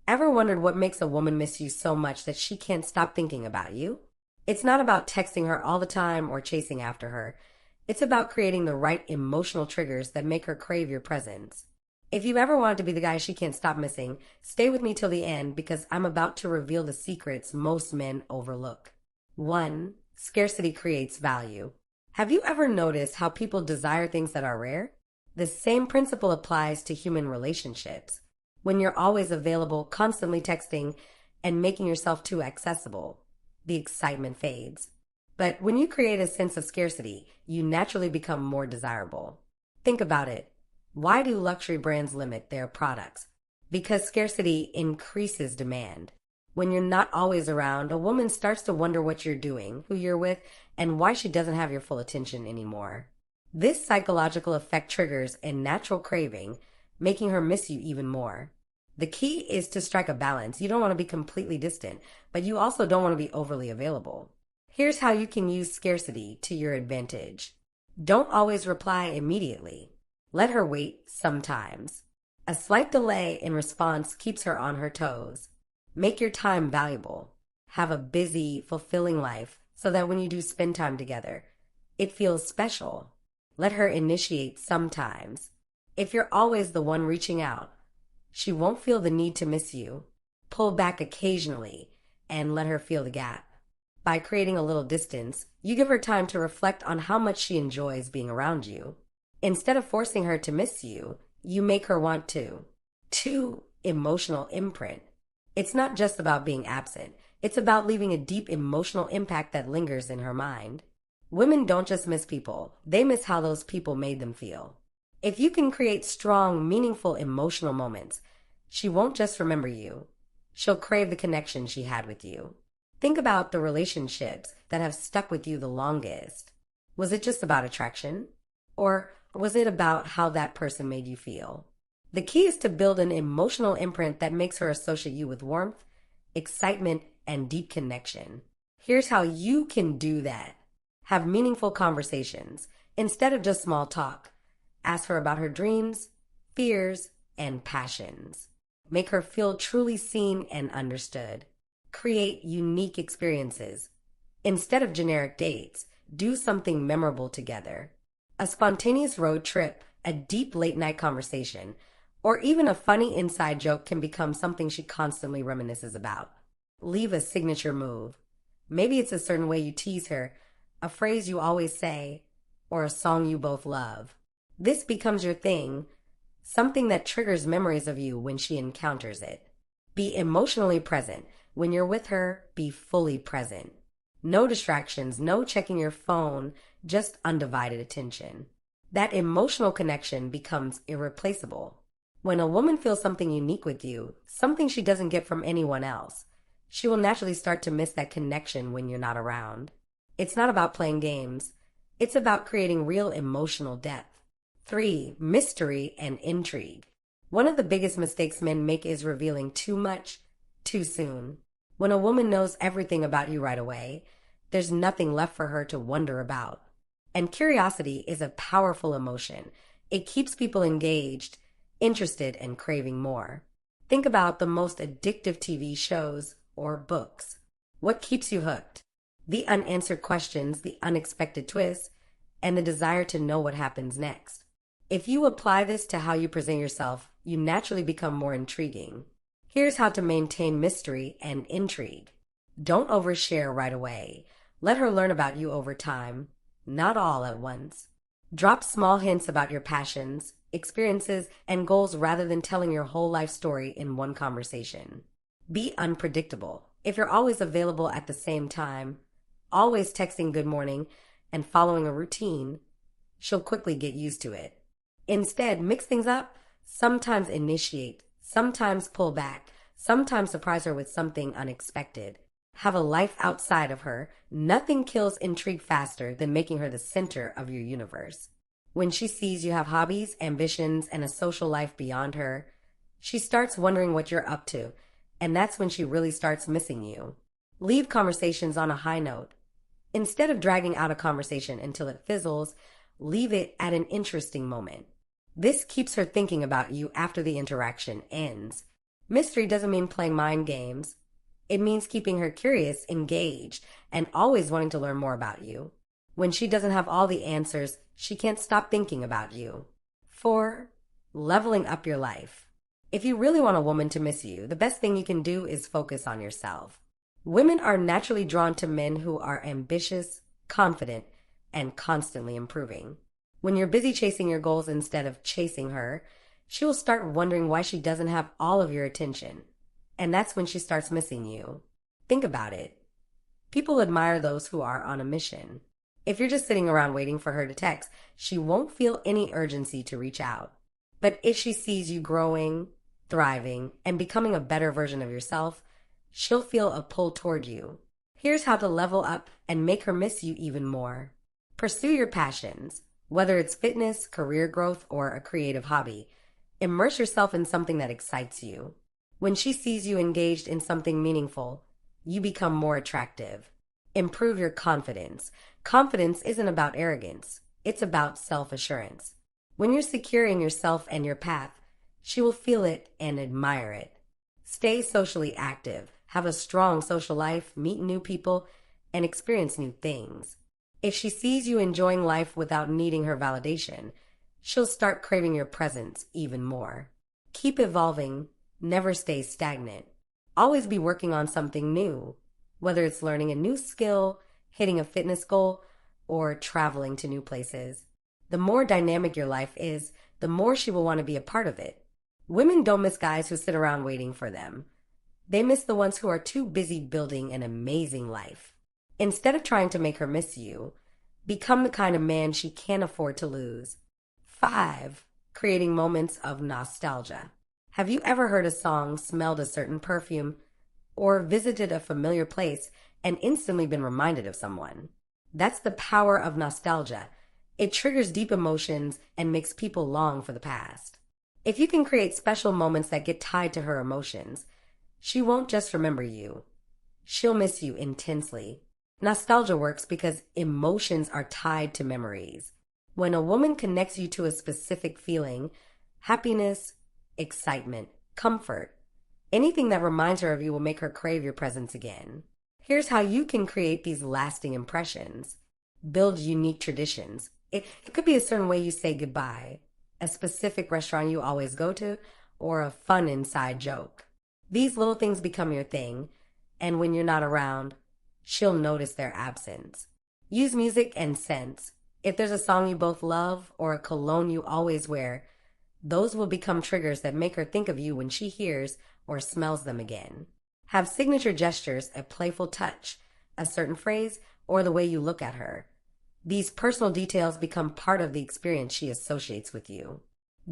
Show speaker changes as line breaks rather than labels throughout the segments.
Ever wondered what makes a woman miss you so much that she can't stop thinking about you? It's not about texting her all the time or chasing after her. It's about creating the right emotional triggers that make her crave your presence. If you've ever wanted to be the guy she can't stop missing, stay with me till the end because I'm about to reveal the secrets most men overlook. 1. Scarcity creates value. Have you ever noticed how people desire things that are rare? The same principle applies to human relationships. When you're always available, constantly texting, and making yourself too accessible, the excitement fades. But when you create a sense of scarcity, you naturally become more desirable. Think about it. Why do luxury brands limit their products? Because scarcity increases demand. When you're not always around, a woman starts to wonder what you're doing, who you're with, and why she doesn't have your full attention anymore. This psychological effect triggers a natural craving, making her miss you even more. The key is to strike a balance. You don't want to be completely distant, but you also don't want to be overly available. Here's how you can use scarcity to your advantage. Don't always reply immediately. Let her wait sometimes. A slight delay in response keeps her on her toes. Make your time valuable. Have a busy, fulfilling life so that when you do spend time together, it feels special. Let her initiate sometimes. If you're always the one reaching out, she won't feel the need to miss you. Pull back occasionally and let her feel the gap. By creating a little distance, you give her time to reflect on how much she enjoys being around you. Instead of forcing her to miss you, you make her want to. 2. Emotional imprint. It's not just about being absent. It's about leaving a deep emotional impact that lingers in her mind. Women don't just miss people. They miss how those people made them feel. If you can create strong, meaningful emotional moments, she won't just remember you. She'll crave the connection she had with you. Think about the relationships that have stuck with you the longest. Was it just about attraction? Or was it about how that person made you feel? The key is to build an emotional imprint that makes her associate you with warmth, excitement, and deep connection. Here's how you can do that. Have meaningful conversations instead of just small talk. Ask her about her dreams, fears, and passions. Make her feel truly seen and understood. Create unique experiences. Instead of generic dates, do something memorable together. A spontaneous road trip, a deep late-night conversation, or even a funny inside joke can become something she constantly reminisces about. Leave a signature move. Maybe it's a certain way you tease her, a phrase you always say, or a song you both love. This becomes your thing, something that triggers memories of you when she encounters it. Be emotionally present. When you're with her, be fully present. No distractions, no checking your phone, just undivided attention. That emotional connection becomes irreplaceable. When a woman feels something unique with you, something she doesn't get from anyone else, she will naturally start to miss that connection when you're not around. It's not about playing games. It's about creating real emotional depth. 3. Mystery and intrigue. One of the biggest mistakes men make is revealing too much too soon. When a woman knows everything about you right away, there's nothing left for her to wonder about. And curiosity is a powerful emotion. It keeps people engaged, interested, and craving more. Think about the most addictive TV shows or books. What keeps you hooked? The unanswered questions, the unexpected twists, and the desire to know what happens next. If you apply this to how you present yourself, you naturally become more intriguing. Here's how to maintain mystery and intrigue. Don't overshare right away. Let her learn about you over time, not all at once. Drop small hints about your passions, experiences, and goals rather than telling your whole life story in one conversation. Be unpredictable. If you're always available at the same time, always texting good morning, and following a routine, she'll quickly get used to it. Instead, mix things up. Sometimes initiate, sometimes pull back, sometimes surprise her with something unexpected. Have a life outside of her. Nothing kills intrigue faster than making her the center of your universe. When she sees you have hobbies, ambitions, and a social life beyond her, she starts wondering what you're up to, and that's when she really starts missing you. Leave conversations on a high note. Instead of dragging out a conversation until it fizzles, leave it at an interesting moment. This keeps her thinking about you after the interaction ends. Mystery doesn't mean playing mind games. It means keeping her curious, engaged, and always wanting to learn more about you. When she doesn't have all the answers, she can't stop thinking about you. 4. Leveling up your life. If you really want a woman to miss you, the best thing you can do is focus on yourself. Women are naturally drawn to men who are ambitious, confident, and constantly improving. When you're busy chasing your goals instead of chasing her, she will start wondering why she doesn't have all of your attention. And that's when she starts missing you. Think about it. People admire those who are on a mission. If you're just sitting around waiting for her to text, she won't feel any urgency to reach out. But if she sees you growing, thriving, and becoming a better version of yourself, she'll feel a pull toward you. Here's how to level up and make her miss you even more. Pursue your passions, whether it's fitness, career growth, or a creative hobby. Immerse yourself in something that excites you. When she sees you engaged in something meaningful, you become more attractive. Improve your confidence. Confidence isn't about arrogance. It's about self-assurance. When you're secure in yourself and your path, she will feel it and admire it. Stay socially active. Have a strong social life, meet new people, and experience new things. If she sees you enjoying life without needing her validation, she'll start craving your presence even more. Keep evolving. Never stay stagnant. Always be working on something new, whether it's learning a new skill, hitting a fitness goal, or traveling to new places. The more dynamic your life is, the more she will want to be a part of it. Women don't miss guys who sit around waiting for them. They miss the ones who are too busy building an amazing life. Instead of trying to make her miss you, become the kind of man she can't afford to lose. 5. Creating moments of nostalgia. Have you ever heard a song, smelled a certain perfume, or visited a familiar place and instantly been reminded of someone? That's the power of nostalgia. It triggers deep emotions and makes people long for the past. If you can create special moments that get tied to her emotions, she won't just remember you. She'll miss you intensely. Nostalgia works because emotions are tied to memories. When a woman connects you to a specific feeling, happiness, excitement, comfort, anything that reminds her of you will make her crave your presence again. Here's how you can create these lasting impressions. Build unique traditions. It could be a certain way you say goodbye, a specific restaurant you always go to, or a fun inside joke. These little things become your thing, and when you're not around, she'll notice their absence. Use music and scents. If there's a song you both love or a cologne you always wear, those will become triggers that make her think of you when she hears or smells them again. Have signature gestures, a playful touch, a certain phrase, or the way you look at her. These personal details become part of the experience she associates with you.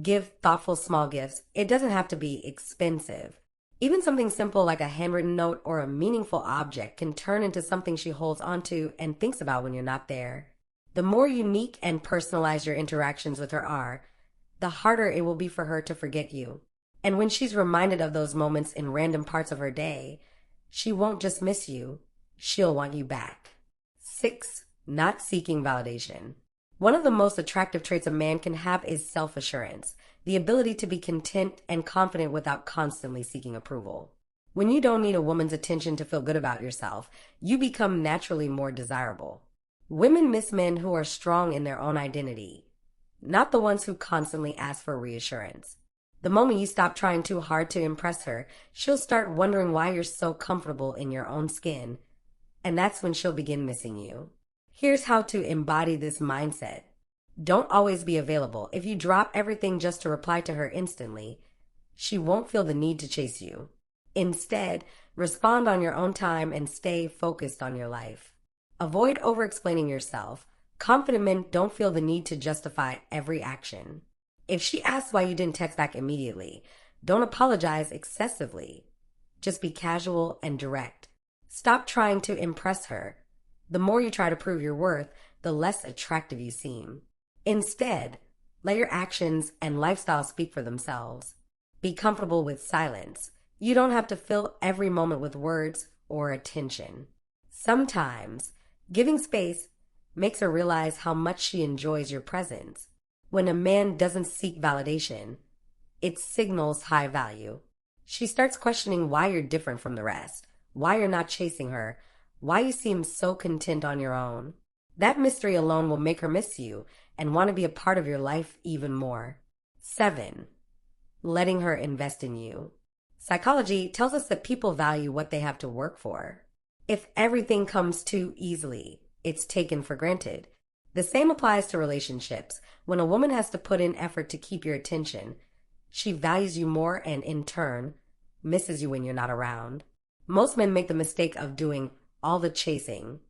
Give thoughtful small gifts. It doesn't have to be expensive. Even something simple like a handwritten note or a meaningful object can turn into something she holds onto and thinks about when you're not there. The more unique and personalized your interactions with her are, the harder it will be for her to forget you. And when she's reminded of those moments in random parts of her day, she won't just miss you, she'll want you back. 6. Not seeking validation. One of the most attractive traits a man can have is self-assurance, the ability to be content and confident without constantly seeking approval. When you don't need a woman's attention to feel good about yourself, you become naturally more desirable. Women miss men who are strong in their own identity, not the ones who constantly ask for reassurance. The moment you stop trying too hard to impress her, she'll start wondering why you're so comfortable in your own skin, and that's when she'll begin missing you. Here's how to embody this mindset. Don't always be available. If you drop everything just to reply to her instantly, she won't feel the need to chase you. Instead, respond on your own time and stay focused on your life. Avoid over-explaining yourself. Confident men don't feel the need to justify every action. If she asks why you didn't text back immediately, don't apologize excessively. Just be casual and direct. Stop trying to impress her. The more you try to prove your worth, the less attractive you seem. Instead, let your actions and lifestyle speak for themselves. Be comfortable with silence. You don't have to fill every moment with words or attention. Sometimes, giving space makes her realize how much she enjoys your presence. When a man doesn't seek validation, it signals high value. She starts questioning why you're different from the rest, why you're not chasing her, why you seem so content on your own. That mystery alone will make her miss you and want to be a part of your life even more. 7. Letting her invest in you. Psychology tells us that people value what they have to work for. If everything comes too easily, it's taken for granted. The same applies to relationships. When a woman has to put in effort to keep your attention, she values you more and, in turn, misses you when you're not around. Most men make the mistake of doing all the chasing,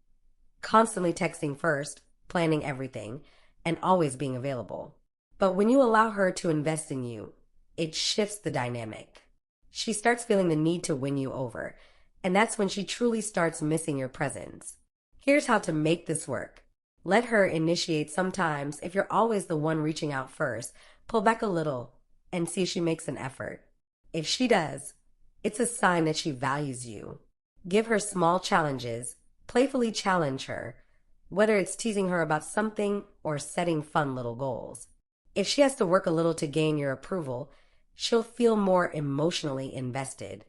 constantly texting first, planning everything, and always being available. But when you allow her to invest in you, it shifts the dynamic. She starts feeling the need to win you over, and that's when she truly starts missing your presence. Here's how to make this work. Let her initiate sometimes. If you're always the one reaching out first, pull back a little and see if she makes an effort. If she does, it's a sign that she values you. Give her small challenges, playfully challenge her, whether it's teasing her about something or setting fun little goals. If she has to work a little to gain your approval, she'll feel more emotionally invested.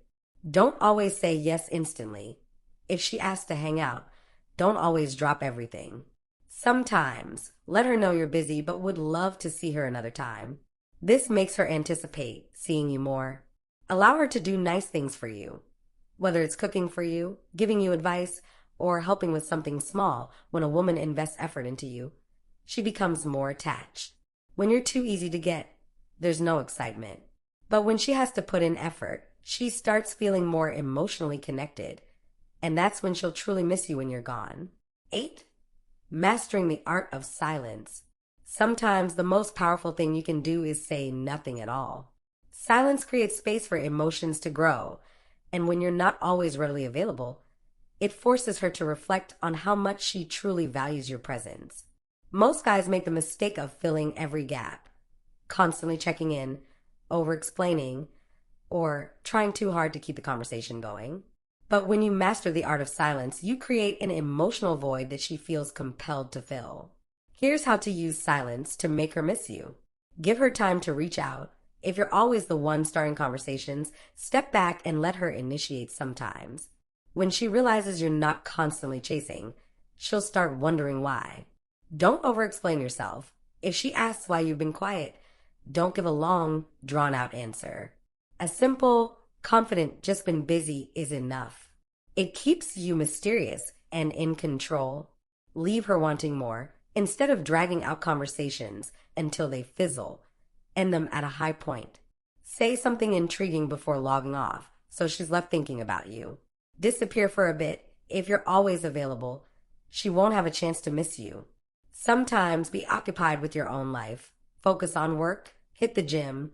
Don't always say yes instantly. If she asks to hang out, don't always drop everything. Sometimes, let her know you're busy but would love to see her another time. This makes her anticipate seeing you more. Allow her to do nice things for you, whether it's cooking for you, giving you advice, or helping with something small. When a woman invests effort into you, she becomes more attached. When you're too easy to get, there's no excitement. But when she has to put in effort, she starts feeling more emotionally connected, and that's when she'll truly miss you when you're gone. 8. Mastering the art of silence. Sometimes the most powerful thing you can do is say nothing at all. Silence creates space for emotions to grow, and when you're not always readily available, it forces her to reflect on how much she truly values your presence. Most guys make the mistake of filling every gap, constantly checking in, over-explaining, or trying too hard to keep the conversation going. But when you master the art of silence, you create an emotional void that she feels compelled to fill. Here's how to use silence to make her miss you. Give her time to reach out. If you're always the one starting conversations, step back and let her initiate sometimes. When she realizes you're not constantly chasing, she'll start wondering why. Don't over-explain yourself. If she asks why you've been quiet, don't give a long, drawn-out answer. A simple, confident, just been busy is enough. It keeps you mysterious and in control. Leave her wanting more. Instead of dragging out conversations until they fizzle, end them at a high point. Say something intriguing before logging off, so she's left thinking about you. Disappear for a bit. If you're always available, she won't have a chance to miss you. Sometimes be occupied with your own life. Focus on work, hit the gym,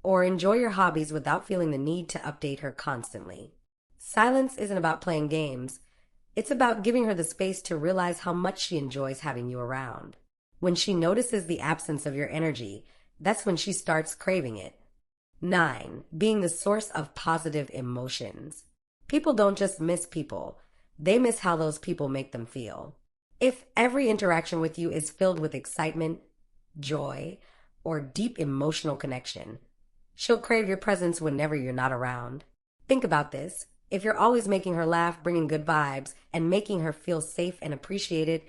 or enjoy your hobbies without feeling the need to update her constantly. Silence isn't about playing games. It's about giving her the space to realize how much she enjoys having you around. When she notices the absence of your energy, that's when she starts craving it. 9. Being the source of positive emotions. People don't just miss people. They miss how those people make them feel. If every interaction with you is filled with excitement, joy, or deep emotional connection, she'll crave your presence whenever you're not around. Think about this. If you're always making her laugh, bringing good vibes, and making her feel safe and appreciated,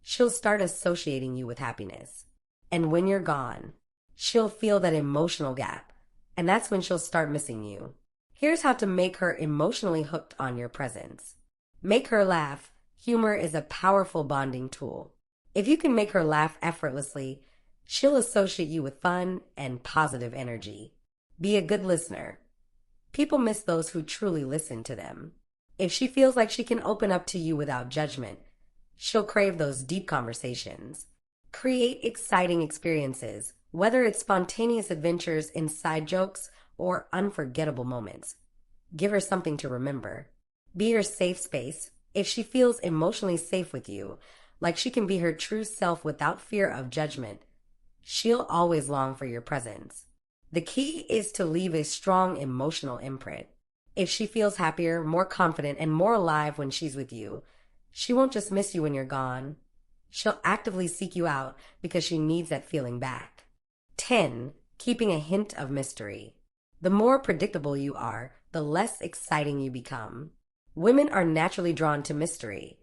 she'll start associating you with happiness. And when you're gone, she'll feel that emotional gap, and that's when she'll start missing you. Here's how to make her emotionally hooked on your presence. Make her laugh. Humor is a powerful bonding tool. If you can make her laugh effortlessly, she'll associate you with fun and positive energy. Be a good listener. People miss those who truly listen to them. If she feels like she can open up to you without judgment, she'll crave those deep conversations. Create exciting experiences, whether it's spontaneous adventures, inside jokes, or unforgettable moments. Give her something to remember. Be her safe space. If she feels emotionally safe with you, like she can be her true self without fear of judgment, she'll always long for your presence. The key is to leave a strong emotional imprint. If she feels happier, more confident, and more alive when she's with you, she won't just miss you when you're gone. She'll actively seek you out because she needs that feeling back. 10. Keeping a hint of mystery. The more predictable you are, the less exciting you become. Women are naturally drawn to mystery.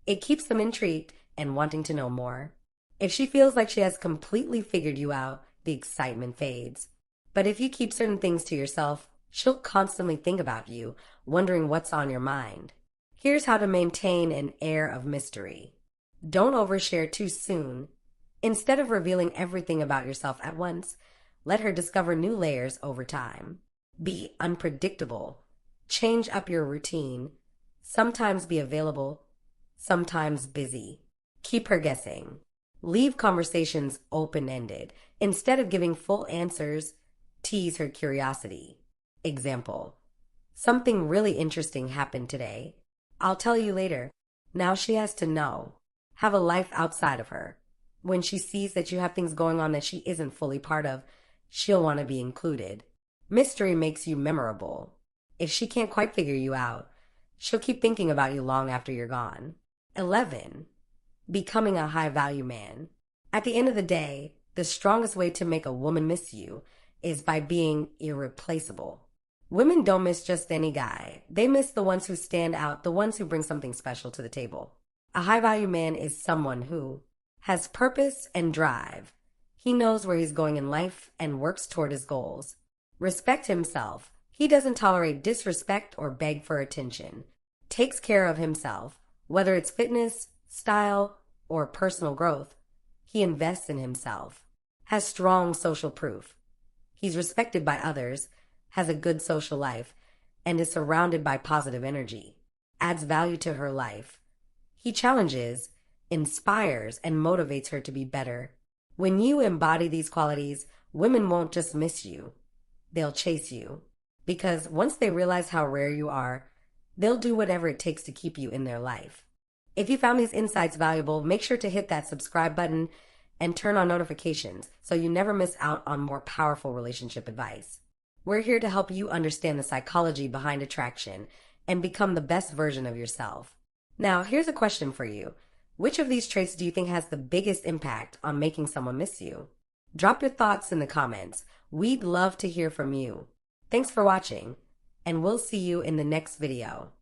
It keeps them intrigued and wanting to know more. If she feels like she has completely figured you out, the excitement fades. But if you keep certain things to yourself, she'll constantly think about you, wondering what's on your mind. Here's how to maintain an air of mystery. Don't overshare too soon. Instead of revealing everything about yourself at once, let her discover new layers over time. Be unpredictable. Change up your routine. Sometimes be available, sometimes busy. Keep her guessing. Leave conversations open-ended. Instead of giving full answers, tease her curiosity. Example: something really interesting happened today. I'll tell you later. Now she has to know. Have a life outside of her. When she sees that you have things going on that she isn't fully part of, she'll want to be included. Mystery makes you memorable. If she can't quite figure you out, she'll keep thinking about you long after you're gone. 11. Becoming a high-value man. At the end of the day, the strongest way to make a woman miss you is by being irreplaceable. Women don't miss just any guy. They miss the ones who stand out, the ones who bring something special to the table. A high-value man is someone who has purpose and drive. He knows where he's going in life and works toward his goals. Respect himself. He doesn't tolerate disrespect or beg for attention. Takes care of himself, whether it's fitness, style, or personal growth. He invests in himself. Has strong social proof. He's respected by others, has a good social life, and is surrounded by positive energy. Adds value to her life. He challenges, inspires, and motivates her to be better. When you embody these qualities, women won't just miss you. They'll chase you. Because once they realize how rare you are, they'll do whatever it takes to keep you in their life. If you found these insights valuable, make sure to hit that subscribe button and turn on notifications so you never miss out on more powerful relationship advice. We're here to help you understand the psychology behind attraction and become the best version of yourself. Now, here's a question for you. Which of these traits do you think has the biggest impact on making someone miss you? Drop your thoughts in the comments. We'd love to hear from you. Thanks for watching, and we'll see you in the next video.